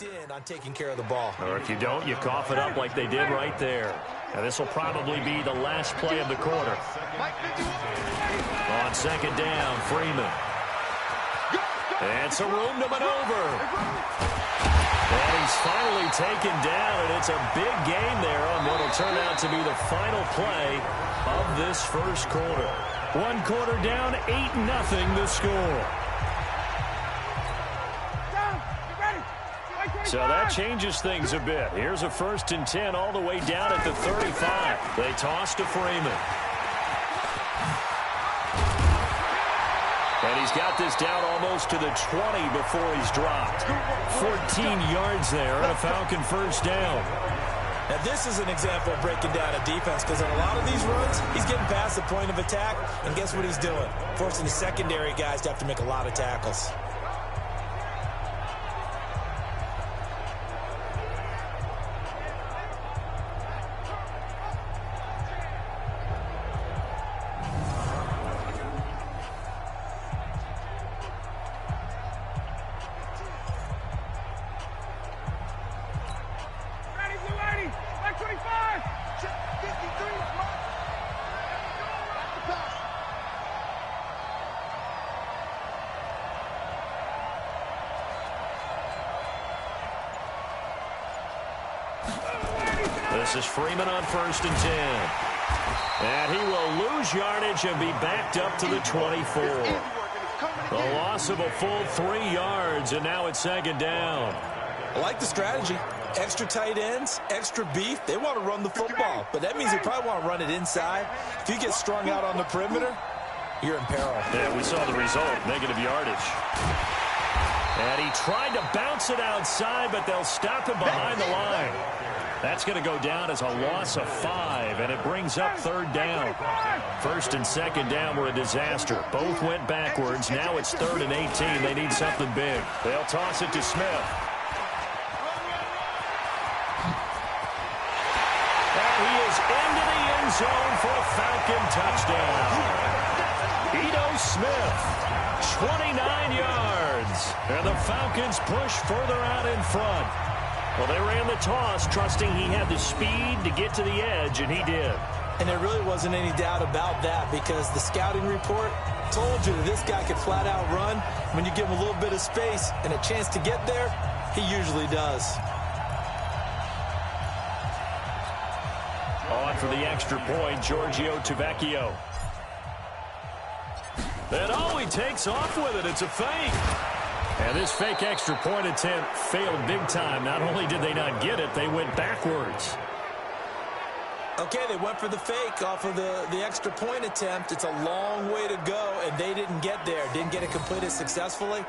locked in on taking care of the ball. Or if you don't, you cough it up like they did right there. Now this will probably be the last play of the quarter. On second down, Freeman. And some room to maneuver. And he's finally taken down, and it's a big game there on what will turn out to be the final play of this first quarter. 1 quarter down, 8-0 the score. So that changes things a bit. Here's a 1st and 10 all the way down at the 35. They toss to Freeman. And he's got this down almost to the 20 before he's dropped. 14 yards there and a Falcon first down. Now this is an example of breaking down a defense, because in a lot of these runs, he's getting past the point of attack, and guess what he's doing? Forcing the secondary guys to have to make a lot of tackles. This is Freeman on 1st and 10. And he will lose yardage and be backed up to the 24. A loss of a full 3 yards, and now it's 2nd down. I like the strategy. Extra tight ends, extra beef. They want to run the football, but that means they probably want to run it inside. If you get strung out on the perimeter, you're in peril. Yeah, we saw the result, negative yardage. And he tried to bounce it outside, but they'll stop him behind the line. That's going to go down as a loss of 5, and it brings up 3rd down. 1st and 2nd down were a disaster. Both went backwards. Now it's 3rd and 18. They need something big. They'll toss it to Smith. And he is into the end zone for a Falcon touchdown. Ito Smith, 29 yards. And the Falcons push further out in front. Well, they ran the toss, trusting he had the speed to get to the edge, and he did. And there really wasn't any doubt about that, because the scouting report told you that this guy could flat out run. When you give him a little bit of space and a chance to get there, he usually does. On for the extra point, Giorgio Tavecchio. And he takes off with it. It's a fake. And this fake extra point attempt failed big time. Not only did they not get it, they went backwards. Okay, they went for the fake off of the extra point attempt. It's a long way to go, and they didn't get there. Didn't get it completed successfully.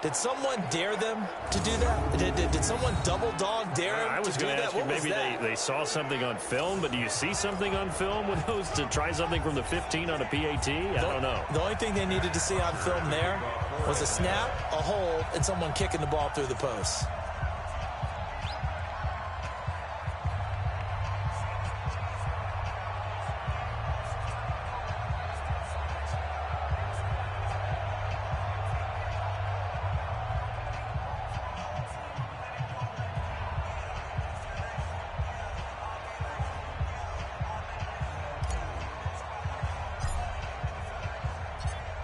Did someone dare them to do that? Did someone double dog dare them to do that? I was going to ask you, maybe they saw something on film, but do you see something on film with those to try something from the 15 on a PAT? I don't know. The only thing they needed to see on film there was a snap, a hold, and someone kicking the ball through the post.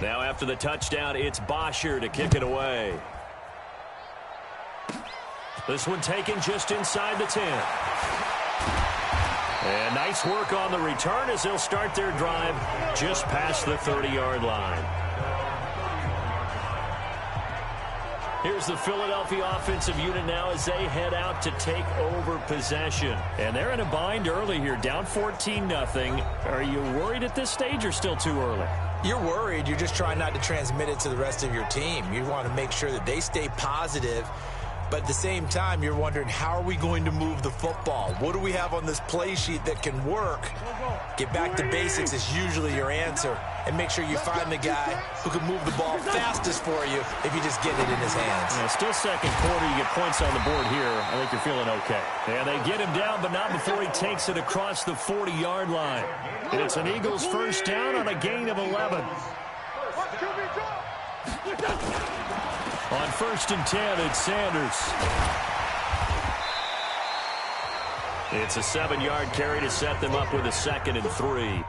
Now after the touchdown, it's Bosher to kick it away. This one taken just inside the 10. And nice work on the return as they'll start their drive just past the 30-yard line. Here's the Philadelphia offensive unit now as they head out to take over possession. And they're in a bind early here, down 14-0. Are you worried at this stage or still too early? You're worried. You're just trying not to transmit it to the rest of your team. You want to make sure that they stay positive. But at the same time, you're wondering, how are we going to move the football? What do we have on this play sheet that can work? Get back to basics is usually your answer. And make sure you find the guy who can move the ball fastest for you if you just get it in his hands. Yeah, still second quarter. You get points on the board here. I think you're feeling okay. Yeah, they get him down, but not before he takes it across the 40-yard line. And it's an Eagles first down on a gain of 11. On 1st and 10, it's Sanders. It's a 7-yard carry to set them up with a 2nd and 3.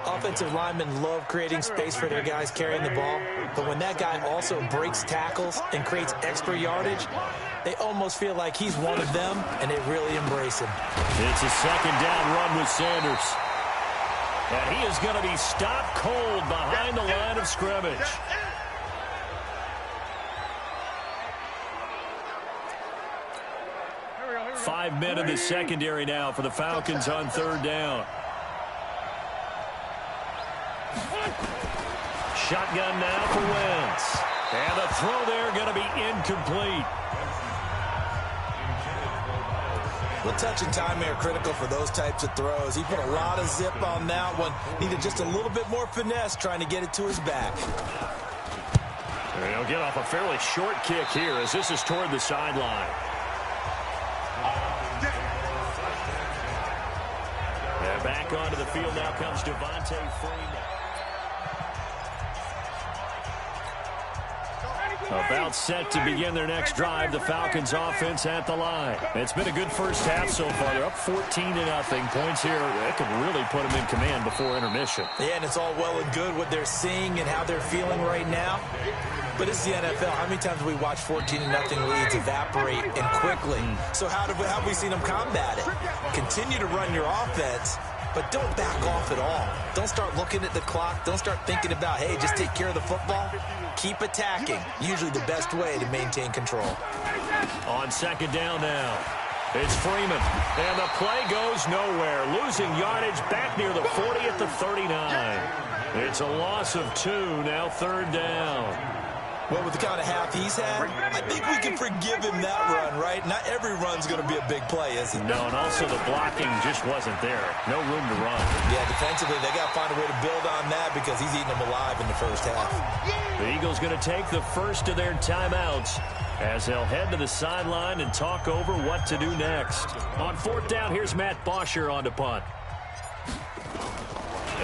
Offensive linemen love creating space for their guys carrying the ball, but when that guy also breaks tackles and creates extra yardage, they almost feel like he's one of them, and they really embrace him. It's a second down run with Sanders. And he is going to be stopped cold behind the line of scrimmage. Five men in the secondary now for the Falcons on third down. Shotgun now for Wentz. And the throw there going to be incomplete. Well, touch and timing are critical for those types of throws. He put a lot of zip on that one. Needed just a little bit more finesse trying to get it to his back. He'll get off a fairly short kick here as this is toward the sideline. And back onto the field now comes Devontae Freeman. About set to begin their next drive, the Falcons offense at the line. It's been a good first half so far. They're up 14-0. Points here, that could really put them in command before intermission. Yeah, and it's all well and good what they're seeing and how they're feeling right now. But it's the NFL. How many times have we watched 14-0 leads evaporate and quickly? So how have we seen them combat it? Continue to run your offense, but don't back off at all. Don't start looking at the clock. Don't start thinking about, hey, just take care of the football. Keep attacking. Usually the best way to maintain control. On second down now, it's Freeman. And the play goes nowhere. Losing yardage back near the 40 at the 39. It's a loss of 2, now third down. Well, with the kind of half he's had, I think we can forgive him that run, right? Not every run's going to be a big play, is it? No, and also the blocking just wasn't there. No room to run. Yeah, defensively, they got to find a way to build on that because he's eating them alive in the first half. The Eagles going to take the first of their timeouts as they'll head to the sideline and talk over what to do next. On fourth down, here's Matt Bosher on to punt.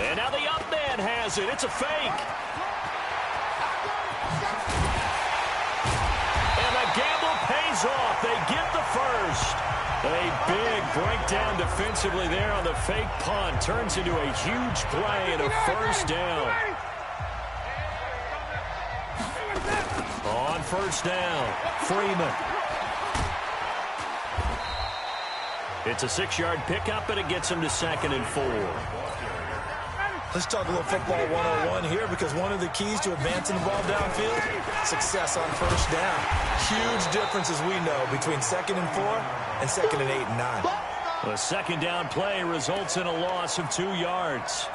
And now the up man has it. It's a fake. Gamble pays off. They get the first. A big breakdown defensively there on the fake punt. Turns into a huge play and a first down. On first down, Freeman. It's a 6-yard pickup, and it gets him to 2nd and 4. Let's talk a little football 101 here because one of the keys to advancing the ball downfield, success on first down. Huge difference, as we know, between 2nd and 4 and 2nd and 8 and 9. The second down play results in a loss of 2 yards.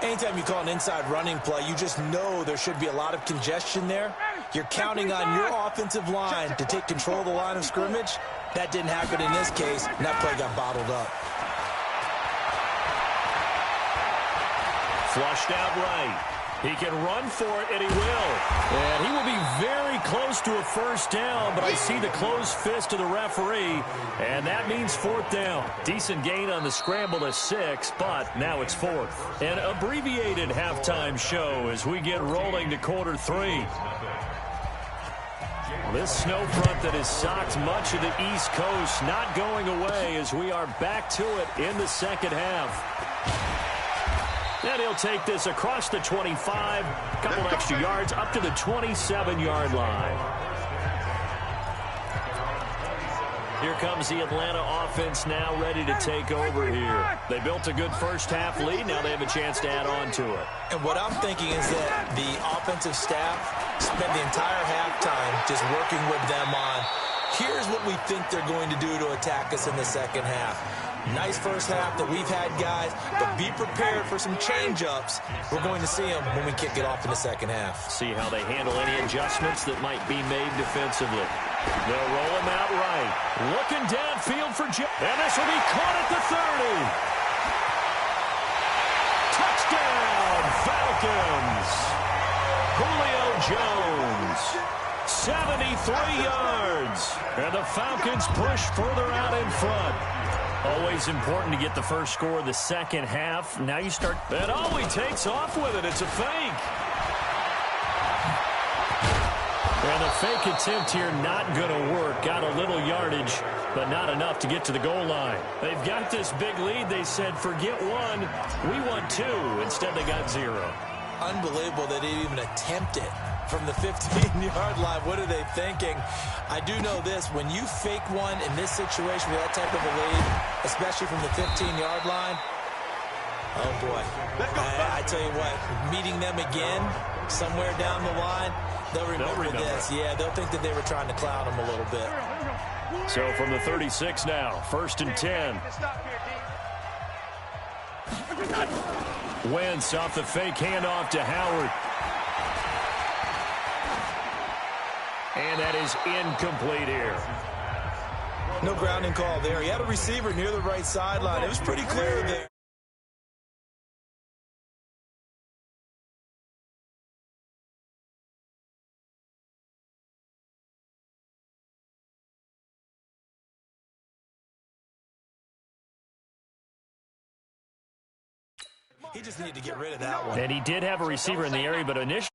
Anytime you call an inside running play, you just know there should be a lot of congestion there. You're counting on your offensive line to take control of the line of scrimmage. That didn't happen in this case, and that play got bottled up. Flushed out right. He can run for it, and he will. And he will be very close to a first down, but I see the closed fist of the referee, and that means fourth down. Decent gain on the scramble to 6, but now it's fourth. An abbreviated halftime show as we get rolling to quarter 3. This snow front that has socked much of the East Coast not going away as we are back to it in the second half. And he'll take this across the 25, a couple extra yards, up to the 27-yard line. Here comes the Atlanta offense now ready to take over here. They built a good first half lead. Now they have a chance to add on to it. And what I'm thinking is that the offensive staff spent the entire halftime just working with them on, here's what we think they're going to do to attack us in the second half. Nice first half that we've had, guys, but be prepared for some change-ups. We're going to see them when we kick it off in the second half. See how they handle any adjustments that might be made defensively. They'll roll him out right. Looking downfield for Joe. And this will be caught at the 30. Touchdown, Falcons. Julio Jones. 73 yards. And the Falcons push further out in front. Always important to get the first score of the second half. Now you start. And he takes off with it. It's a fake. And the fake attempt here not going to work. Got a little yardage, but not enough to get to the goal line. They've got this big lead. They said, forget one, we want two. Instead, they got 0. Unbelievable that they even attempt it from the 15-yard line. What are they thinking? I do know this. When you fake one in this situation with that type of a lead, especially from the 15-yard line, oh, boy. I tell you what, meeting them again somewhere down the line, they'll remember this. Yeah, they'll think that they were trying to clown them a little bit. So from the 36 now, 1st and 10. Wentz off the fake handoff to Howard. And that is incomplete here. No grounding call there. He had a receiver near the right sideline. It was pretty clear there. He just needed to get rid of that one. And he did have a receiver in the area, but initially.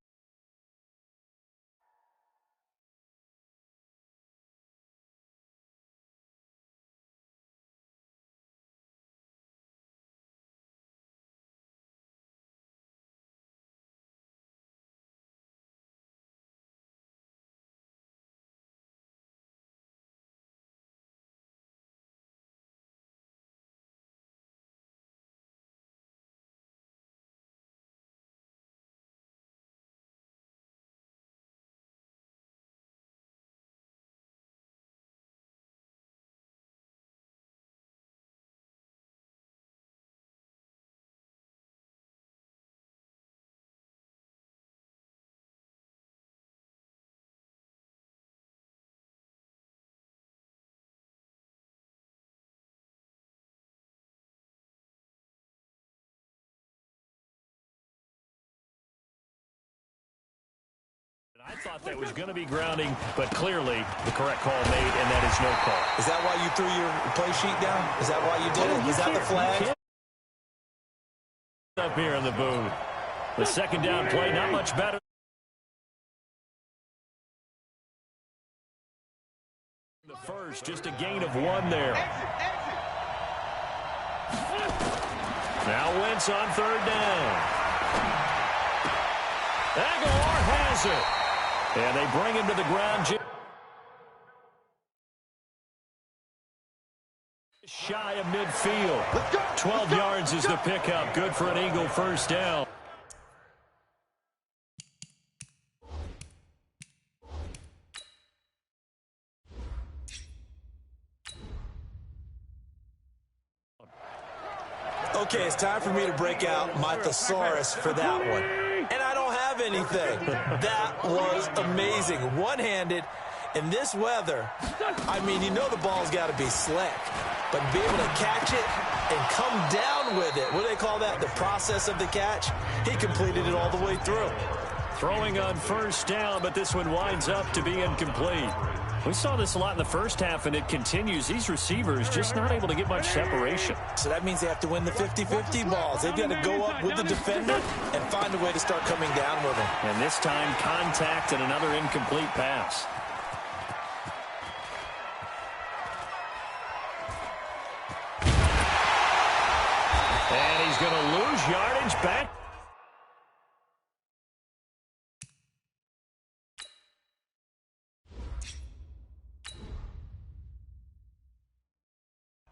I thought that was going to be grounding, but clearly the correct call made, and that is no call. Is that why you threw your play sheet down? Is that why you did it? Is that the flag? Up here in the booth. The second down play, not much better. The first, just a gain of 1 there. Now Wentz on 3rd down. Aguilar has it. And they bring him to the ground. Shy of midfield. 12 yards is the pickup. Good for an Eagle first down. Okay, it's time for me to break out my thesaurus for that one. And I don't have anything. That was amazing. One-handed in this weather. I mean, you know the ball's got to be slick. But be able to catch it and come down with it. What do they call that? The process of the catch? He completed it all the way through. Throwing on 1st down, but this one winds up to be incomplete. We saw this a lot in the first half, and it continues. These receivers just not able to get much separation. So that means they have to win the 50-50 balls. They've got to go up with the defender and find a way to start coming down with him. And this time, contact and another incomplete pass. And he's going to lose yardage back.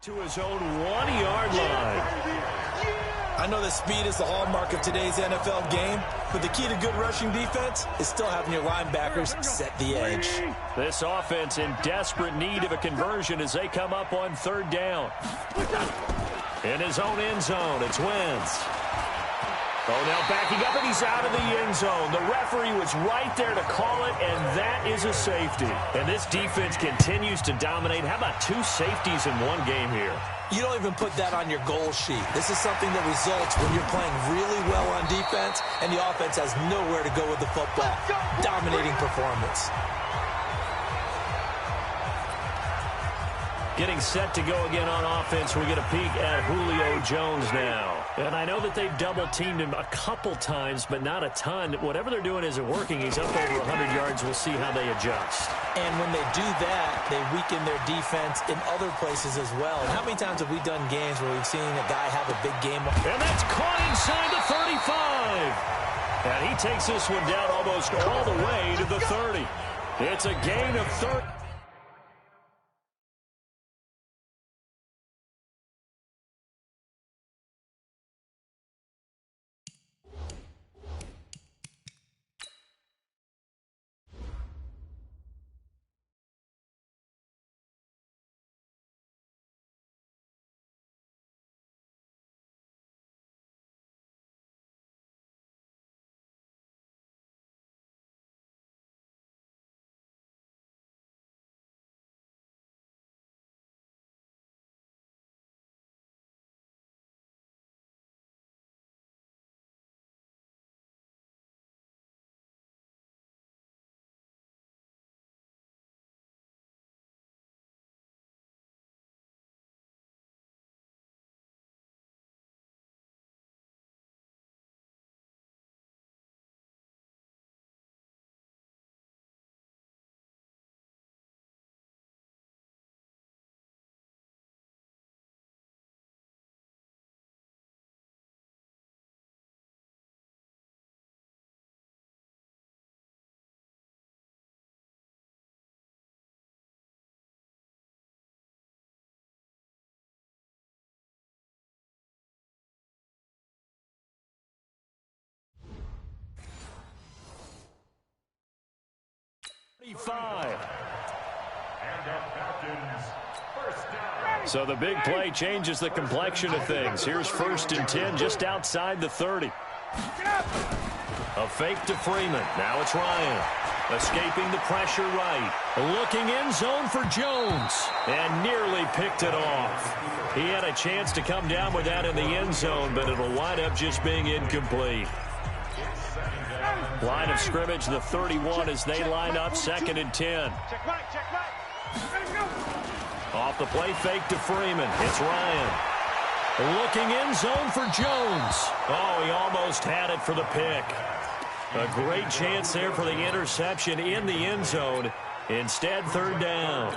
To his own 1-yard line. I know that speed is the hallmark of today's NFL game, but the key to good rushing defense is still having your linebackers set the edge. This offense in desperate need of a conversion as they come up on 3rd down. In his own end zone, it's Wentz. Oh, now backing up, and he's out of the end zone. The referee was right there to call it, and that is a safety. And this defense continues to dominate. How about 2 safeties in one game here? You don't even put that on your goal sheet. This is something that results when you're playing really well on defense, and the offense has nowhere to go with the football. Dominating performance. Getting set to go again on offense. We get a peek at Julio Jones now. And I know that they've double-teamed him a couple times, but not a ton. Whatever they're doing isn't working. He's up over 100 yards. We'll see how they adjust. And when they do that, they weaken their defense in other places as well. And how many times have we done games where we've seen a guy have a big game? And that's caught inside the 35. And he takes this one down almost all the way to the 30. It's a gain of 30. 35. So the big play changes the complexion of things. Here's 1st and 10 just outside the 30. A fake to Freeman. Now it's Ryan. Escaping the pressure right. Looking end zone for Jones. And nearly picked it off. He had a chance to come down with that in the end zone, but it'll wind up just being incomplete. Line of scrimmage, the 31 as they line up 2nd and 10. Off the play fake to Freeman. It's Ryan. Looking end zone for Jones. Oh, he almost had it for the pick. A great chance there for the interception in the end zone. Instead, 3rd down.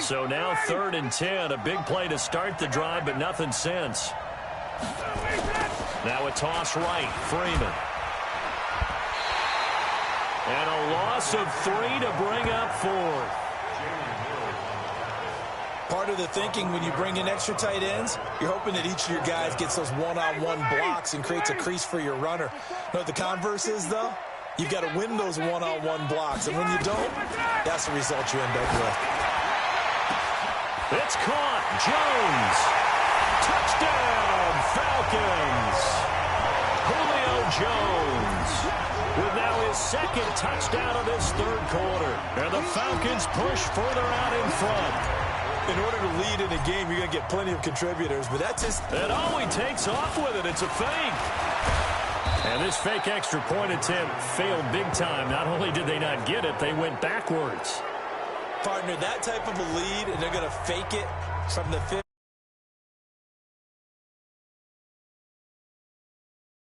So now 3rd and 10. A big play to start the drive, but nothing since. Now a toss right. Freeman. And a loss of 3 to bring up 4th. Part of the thinking when you bring in extra tight ends, you're hoping that each of your guys gets those one-on-one blocks and creates a crease for your runner. You know what the converse is, though? You've got to win those one-on-one blocks, and when you don't, that's the result you end up with. It's caught. Jones. Touchdown, Falcons. Julio Jones with now his 2nd touchdown of this 3rd quarter. And the Falcons push further out in front. In order to lead in a game, you're going to get plenty of contributors, but that's just... And oh, he takes off with it. It's a fake. And this fake extra point attempt failed big time. Not only did they not get it, they went backwards. Partner, that type of a lead, and they're going to fake it from the 50.